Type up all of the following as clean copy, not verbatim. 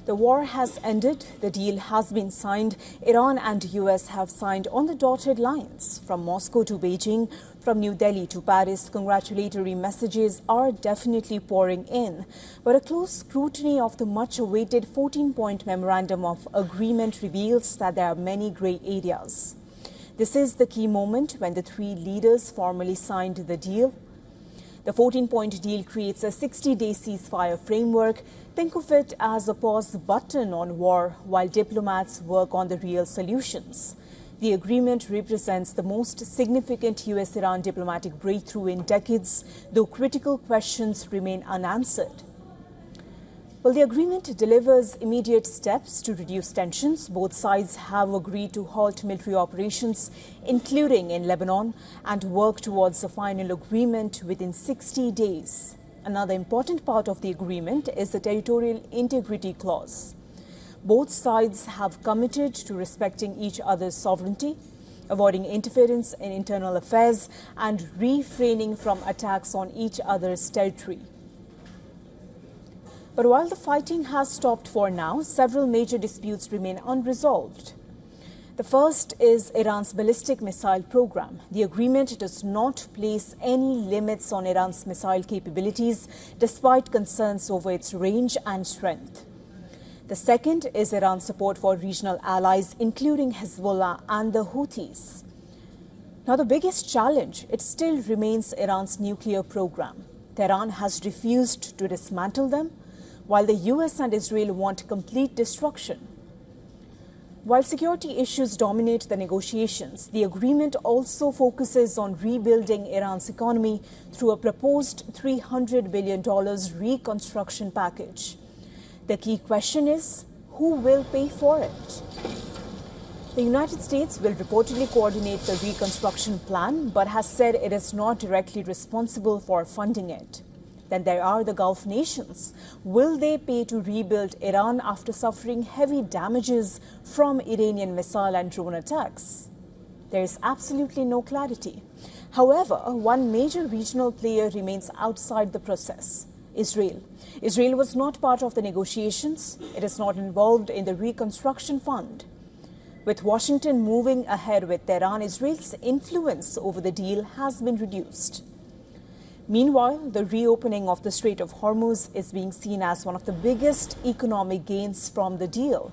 The war has ended, the deal has been signed. Iran and US have signed on the dotted lines. From Moscow to Beijing, from New Delhi to Paris, congratulatory messages are definitely pouring in. But a close scrutiny of the much-awaited 14-point memorandum of agreement reveals that there are many grey areas. This is the key moment when the three leaders formally signed the deal. The 14-point deal creates a 60-day ceasefire framework. Think of it as a pause button on war while diplomats work on the real solutions. The agreement represents the most significant US-Iran diplomatic breakthrough in decades, though critical questions remain unanswered. Well, the agreement delivers immediate steps to reduce tensions. Both sides have agreed to halt military operations, including in Lebanon, and work towards a final agreement within 60 days. Another important part of the agreement is the territorial integrity clause. Both sides have committed to respecting each other's sovereignty, avoiding interference in internal affairs, and refraining from attacks on each other's territory. But while the fighting has stopped for now, several major disputes remain unresolved. The first is Iran's ballistic missile program. The agreement does not place any limits on Iran's missile capabilities, despite concerns over its range and strength. The second is Iran's support for regional allies, including Hezbollah and the Houthis. Now, the biggest challenge, it still remains Iran's nuclear program. Tehran has refused to dismantle them, while the US and Israel want complete destruction. While security issues dominate the negotiations, the agreement also focuses on rebuilding Iran's economy through a proposed $300 billion reconstruction package. The key question is, who will pay for it? The United States will reportedly coordinate the reconstruction plan, but has said it is not directly responsible for funding it. Then there are the Gulf nations. Will they pay to rebuild Iran after suffering heavy damages from Iranian missile and drone attacks? There is absolutely no clarity. However, one major regional player remains outside the process: Israel. Israel was not part of the negotiations. It is not involved in the reconstruction fund. With Washington moving ahead with Tehran, Israel's influence over the deal has been reduced. Meanwhile, the reopening of the Strait of Hormuz is being seen as one of the biggest economic gains from the deal.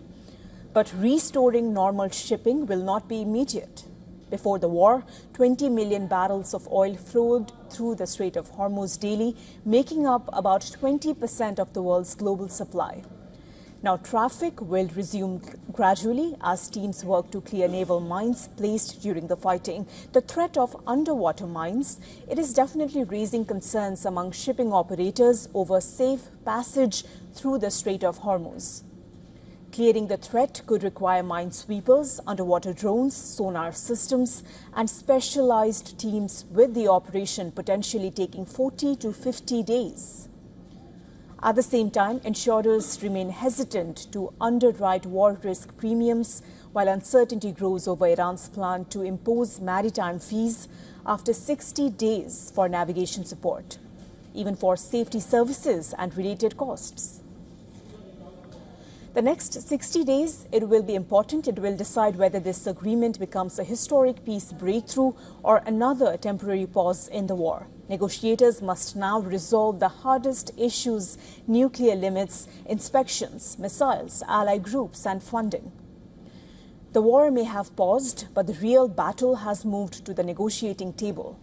But restoring normal shipping will not be immediate. Before the war, 20 million barrels of oil flowed through the Strait of Hormuz daily, making up about 20% of the world's global supply. Now, traffic will resume gradually as teams work to clear naval mines placed during the fighting. The threat of underwater mines, it is definitely raising concerns among shipping operators over safe passage through the Strait of Hormuz. Clearing the threat could require minesweepers, underwater drones, sonar systems, and specialized teams, with the operation potentially taking 40 to 50 days. At the same time, insurers remain hesitant to underwrite war risk premiums, while uncertainty grows over Iran's plan to impose maritime fees after 60 days for navigation support, even for safety services and related costs. The next 60 days, it will be important. It will decide whether this agreement becomes a historic peace breakthrough or another temporary pause in the war. Negotiators must now resolve the hardest issues: nuclear limits, inspections, missiles, ally groups, and funding. The war may have paused, but the real battle has moved to the negotiating table.